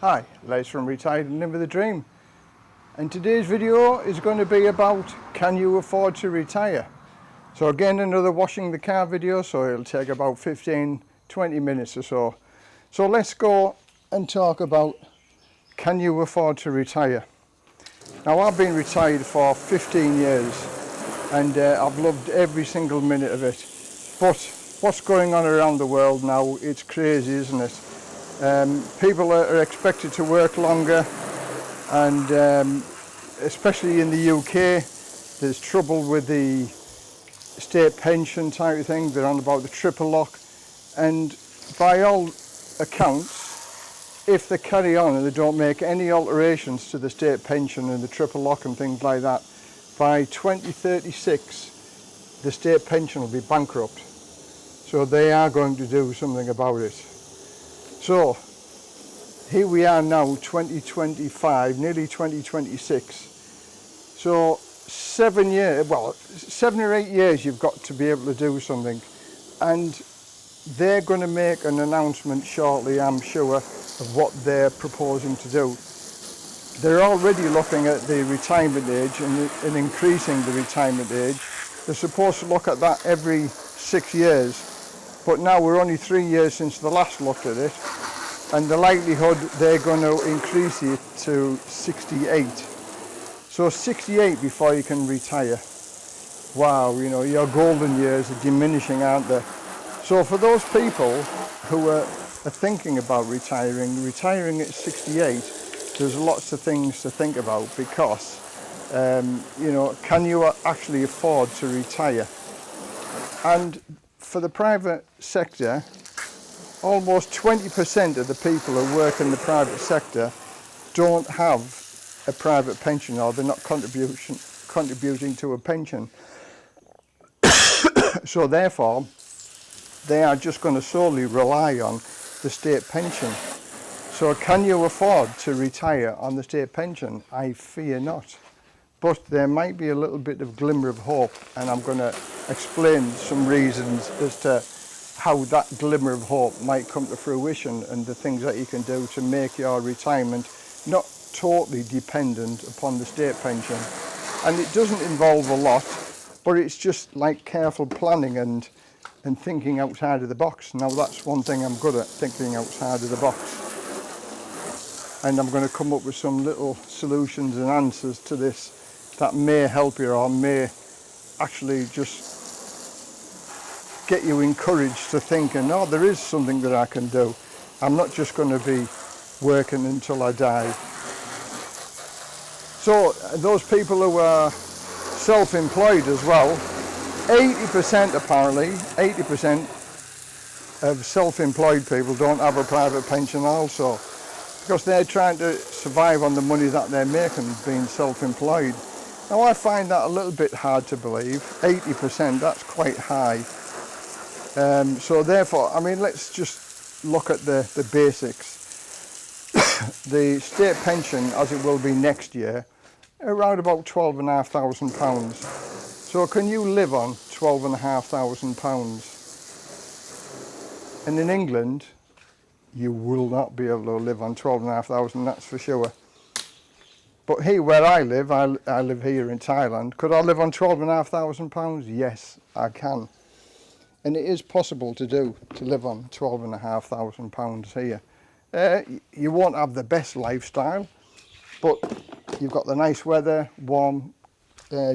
Hi, Les from Retired and Live with a Dream, and today's video is going to be about can you afford to retire. So again, another washing the car video, so it'll take about 15-20 minutes or so. So let's go and talk about can you afford to retire. Now I've been retired for 15 years and I've loved every single minute of it, but what's going on around the world now, it's crazy, isn't it? People are expected to work longer, and especially in the UK there's trouble with the state pension type of thing. They're on about the triple lock, and by all accounts, if they carry on and they don't make any alterations to the state pension and the triple lock and things like that, by 2036 the state pension will be bankrupt. So they are going to do something about it. So here we are now, 2025, nearly 2026. So 7 or 8 years you've got to be able to do something, and they're going to make an announcement shortly, I'm sure, of what they're proposing to do. They're already looking at the retirement age and increasing the retirement age. They're supposed to look at that every 6 years. But now we're only 3 years since the last looked at it, and the likelihood they're going to increase it to 68. So 68 before you can retire. Wow, you know, your golden years are diminishing, aren't they? So for those people who are thinking about retiring at 68, there's lots of things to think about, because, you know, can you actually afford to retire? And for the private sector, almost 20% of the people who work in the private sector don't have a private pension, or they're not contributing to a pension. So therefore, they are just going to solely rely on the state pension. So can you afford to retire on the state pension? I fear not. But there might be a little bit of glimmer of hope, and I'm going to explain some reasons as to how that glimmer of hope might come to fruition, and the things that you can do to make your retirement not totally dependent upon the state pension. And it doesn't involve a lot, but it's just like careful planning and thinking outside of the box. Now that's one thing I'm good at, thinking outside of the box. And I'm going to come up with some little solutions and answers to this that may help you, or may actually just get you encouraged to think, and oh, there is something that I can do. I'm not just going to be working until I die. So those people who are self-employed as well, 80% apparently, 80% of self-employed people don't have a private pension also, because they're trying to survive on the money that they're making being self-employed. Now I find that a little bit hard to believe. 80%, that's quite high. So therefore, I mean, let's just look at the basics. The state pension, as it will be next year, around about £12,500. So can you live on £12,500? And in England, you will not be able to live on £12,500, that's for sure. But here where I live here in Thailand, could I live on £12,500? Yes, I can. And it is possible to live on £12,500 here. You won't have the best lifestyle, but you've got the nice weather, warm,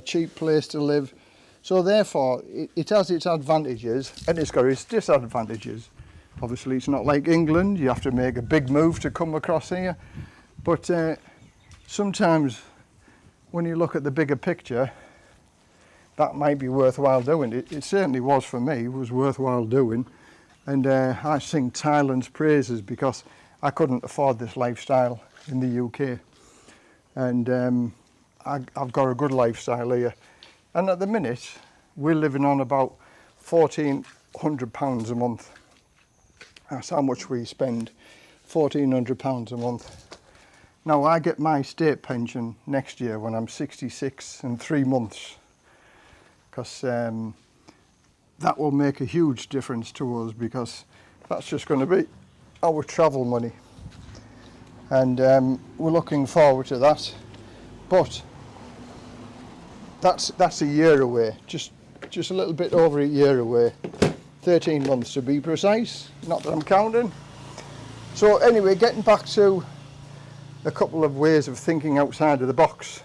cheap place to live. So therefore, it has its advantages, and it's got its disadvantages. Obviously, it's not like England. You have to make a big move to come across here. But sometimes when you look at the bigger picture, that might be worthwhile doing. It certainly was for me. It was worthwhile doing. And I sing Thailand's praises, because I couldn't afford this lifestyle in the UK. And I've got a good lifestyle here. And at the minute, we're living on about £1,400 a month. That's how much we spend, £1,400 a month. Now I get my state pension next year when I'm 66 and 3 months, because that will make a huge difference to us, because that's just going to be our travel money. and we're looking forward to that. But that's a year away, just a little bit over a year away, 13 months to be precise, not that I'm counting. So anyway, getting back to a couple of ways of thinking outside of the box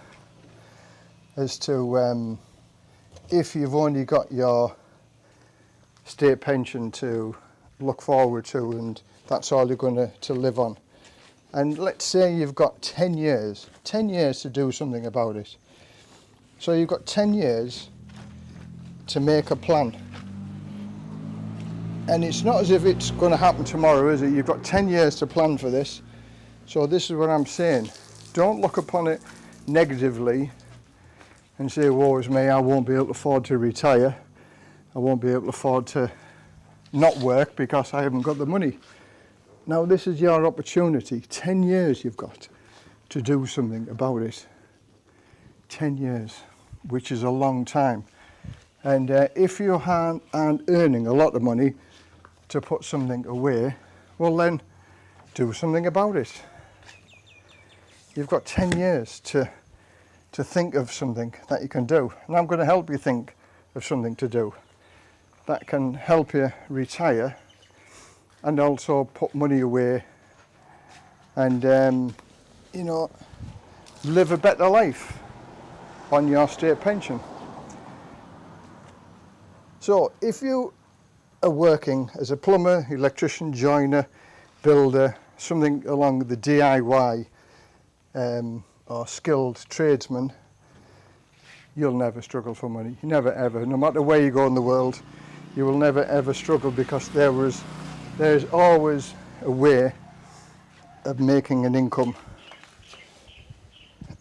as to if you've only got your state pension to look forward to and that's all you're going to live on. And let's say you've got 10 years to do something about it. So you've got 10 years to make a plan. And it's not as if it's going to happen tomorrow, is it? You've got 10 years to plan for this. So this is what I'm saying. Don't look upon it negatively and say, woe is me, I won't be able to afford to retire. I won't be able to afford to not work because I haven't got the money. Now this is your opportunity. 10 years you've got to do something about it. 10 years, which is a long time. And if you aren't earning a lot of money to put something away, well then do something about it. You've got 10 years to think of something that you can do. And I'm going to help you think of something to do that can help you retire and also put money away and, you know, live a better life on your state pension. So if you are working as a plumber, electrician, joiner, builder, something along the DIY or skilled tradesman, you'll never struggle for money. Never ever. No matter where you go in the world, you will never ever struggle because there's always a way of making an income.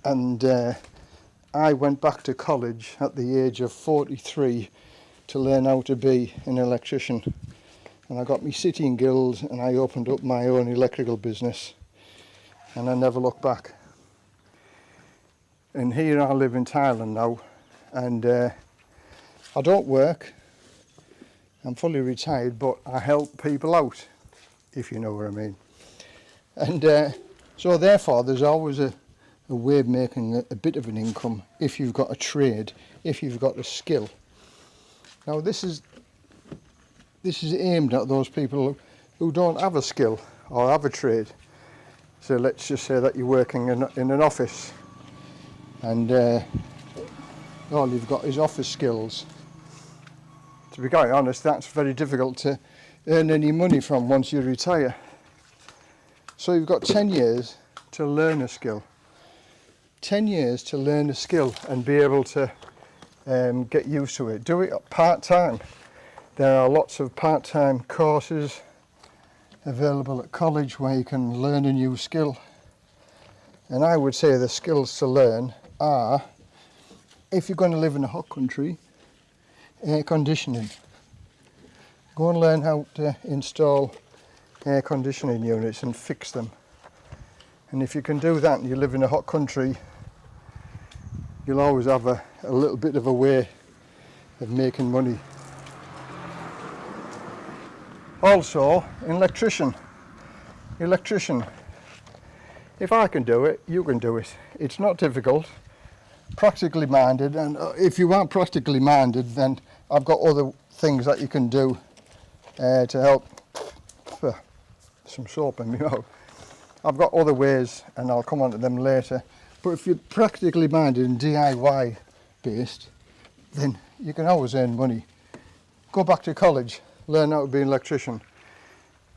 And I went back to college at the age of 43 to learn how to be an electrician. And I got my sitting guilds and I opened up my own electrical business. And I never looked back. And here I live in Thailand now. And I don't work. I'm fully retired, but I help people out, if you know what I mean. And so therefore there's always a way of making a bit of an income if you've got a trade, if you've got a skill. Now this is aimed at those people who don't have a skill or have a trade. So let's just say that you're working in an office and all you've got is office skills. To be quite honest, that's very difficult to earn any money from once you retire. So you've got 10 years to learn a skill. 10 years to learn a skill and be able to get used to it. Do it part-time. There are lots of part-time courses available at college where you can learn a new skill. And I would say the skills to learn are, if you're going to live in a hot country, air conditioning. Go and learn how to install air conditioning units and fix them. And if you can do that and you live in a hot country, you'll always have a little bit of a way of making money. Also, electrician. If I can do it, you can do it. It's not difficult. Practically minded, and if you aren't practically minded, then I've got other things that you can do to help. Some soap in my mouth. I've got other ways, and I'll come on to them later. But if you're practically minded and DIY based, then you can always earn money. Go back to college, learn how to be an electrician.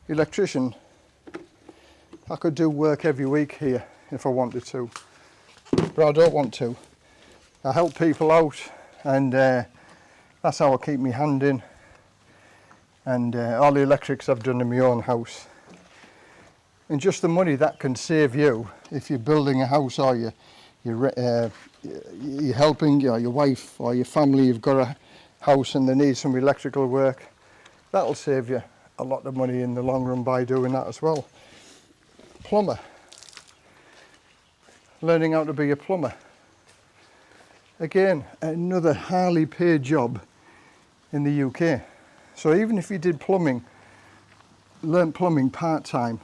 Electrician, I could do work every week here if I wanted to, but I don't want to. I help people out, and that's how I keep my hand in. And all the electrics I've done in my own house. And just the money that can save you if you're building a house or you're helping your wife or your family, you've got a house and they need some electrical work. That'll save you a lot of money in the long run by doing that as well. Plumber. Learning how to be a plumber. Again, another highly paid job in the UK. So even if you did plumbing, learn plumbing part-time,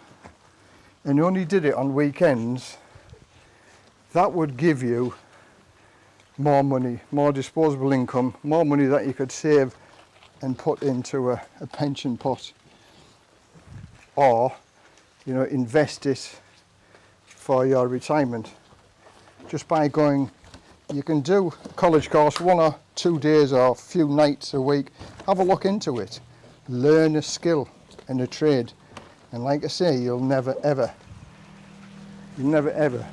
and you only did it on weekends, that would give you more money, more disposable income, more money that you could save and put into a pension pot, or, you know, invest it for your retirement. Just by going, you can do a college course 1 or 2 days or a few nights a week. Have a look into it. Learn a skill and a trade. And like I say, you'll never ever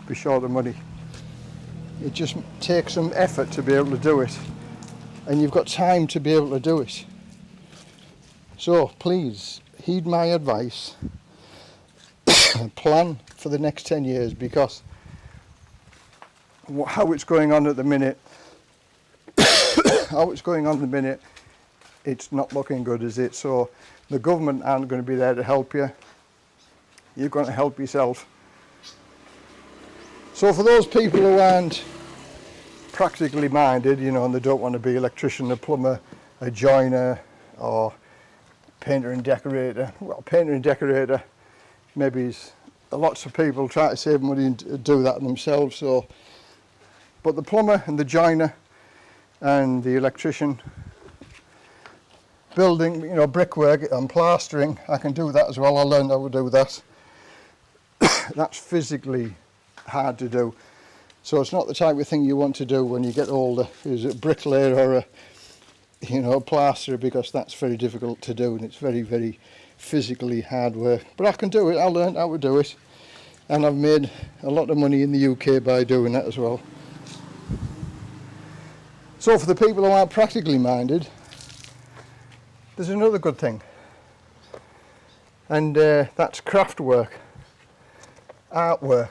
be short of money. It just takes some effort to be able to do it. And you've got time to be able to do it. So please, heed my advice. Plan for the next 10 years, because how it's going on at the minute, it's not looking good, is it? So the government aren't going to be there to help you. You're going to help yourself. So for those people who aren't practically minded, you know, and they don't want to be electrician, a plumber, a joiner, or painter and decorator. Well, painter and decorator, maybe lots of people try to save money and do that themselves. So, but the plumber and the joiner and the electrician, building, you know, brickwork and plastering, I can do that as well. I learned how to do that. That's physically hard to do. So it's not the type of thing you want to do when you get older. Is a bricklayer or a, you know, plasterer, because that's very difficult to do and it's very, very physically hard work. But I can do it. I learned how to do it, and I've made a lot of money in the UK by doing that as well. So for the people who aren't practically minded, there's another good thing, and that's craft work, artwork.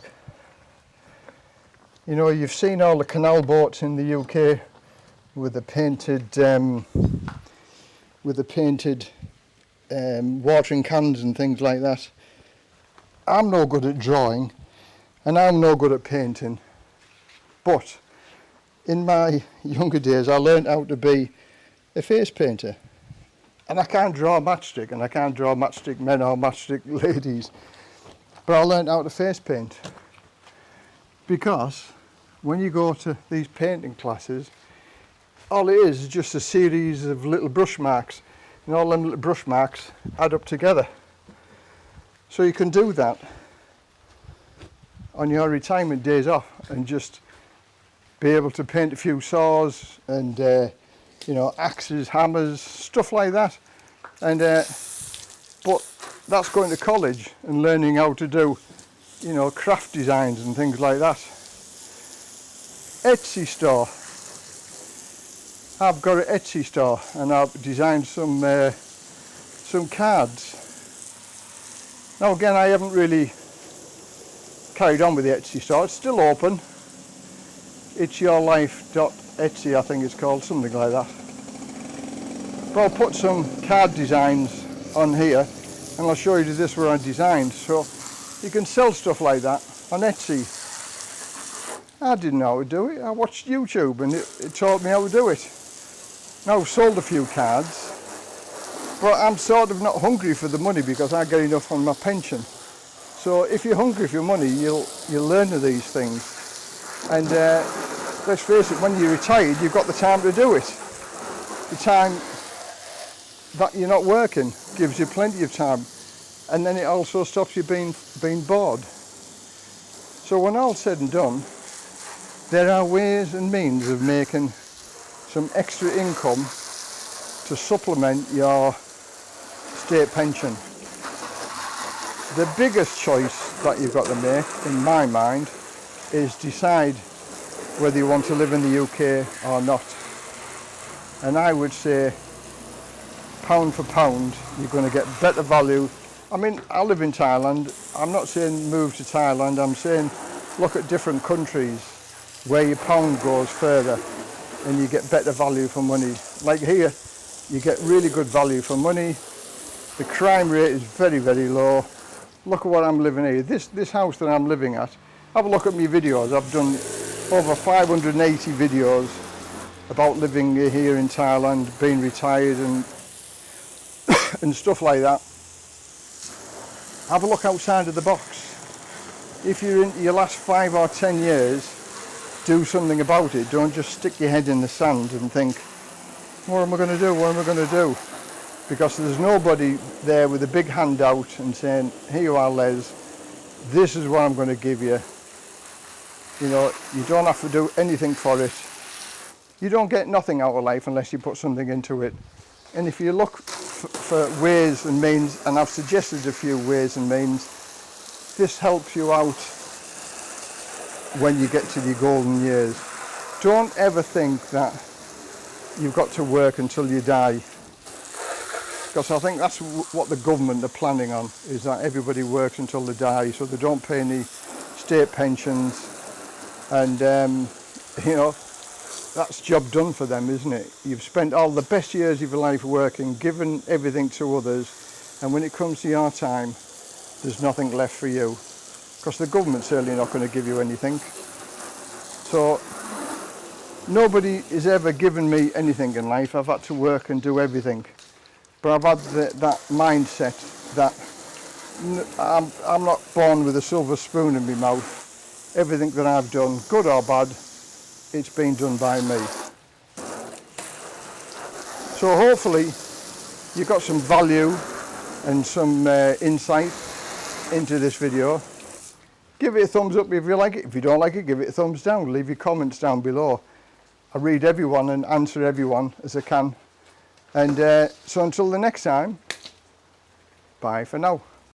You know, you've seen all the canal boats in the UK with the painted watering cans and things like that. I'm no good at drawing and I'm no good at painting, but in my younger days I learned how to be a face painter, and I can't draw matchstick, and I can't draw matchstick men or matchstick ladies, but I learned how to face paint, because when you go to these painting classes, all it is just a series of little brush marks, and all them little brush marks add up together. So you can do that on your retirement days off and just be able to paint a few saws and you know, axes, hammers, stuff like that. And but that's going to college and learning how to do, you know, craft designs and things like that. Etsy store. I've got an Etsy store and I've designed some cards. Now again, I haven't really carried on with the Etsy store. It's still open. It's yourlife.etsy, I think it's called, something like that. But I'll put some card designs on here and I'll show you this where I designed. So you can sell stuff like that on Etsy. I didn't know how to do it. I watched YouTube and it taught me how to do it. Now I've sold a few cards, but I'm sort of not hungry for the money because I get enough on my pension. So if you're hungry for money, you'll learn of these things. And let's face it, when you're retired, you've got the time to do it. The time that you're not working gives you plenty of time, and then it also stops you being bored. So when all's said and done, there are ways and means of making some extra income to supplement your state pension. The biggest choice that you've got to make, in my mind, is decide whether you want to live in the UK or not. And I would say, pound for pound, you're going to get better value. I mean, I live in Thailand. I'm not saying move to Thailand. I'm saying look at different countries where your pound goes further and you get better value for money. Like here, you get really good value for money. The crime rate is very, very low. Look at what I'm living here. This house that I'm living at, have a look at my videos. I've done over 580 videos about living here in Thailand, being retired and and stuff like that. Have a look outside of the box. if you're into your last 5 or 10 years, do something about it. Don't just stick your head in the sand and think, what am I going to do, what am I going to do? Because there's nobody there with a big hand out and saying, here you are, Les, this is what I'm going to give you. You know, you don't have to do anything for it. You don't get nothing out of life unless you put something into it. And if you look for ways and means, and I've suggested a few ways and means, this helps you out when you get to your golden years. Don't ever think that you've got to work until you die. Because I think that's what the government are planning on, is that everybody works until they die, so they don't pay any state pensions. And, you know, that's job done for them, isn't it? You've spent all the best years of your life working, given everything to others, and when it comes to your time, there's nothing left for you. Because the government's certainly not going to give you anything. So, nobody has ever given me anything in life. I've had to work and do everything. But I've had that mindset that I'm not born with a silver spoon in my mouth. Everything that I've done, good or bad, it's been done by me. So hopefully you got some value and some insight into this video. Give it a thumbs up if you like it. If you don't like it, give it a thumbs down. Leave your comments down below. I read everyone and answer everyone as I can. And so until the next time, bye for now.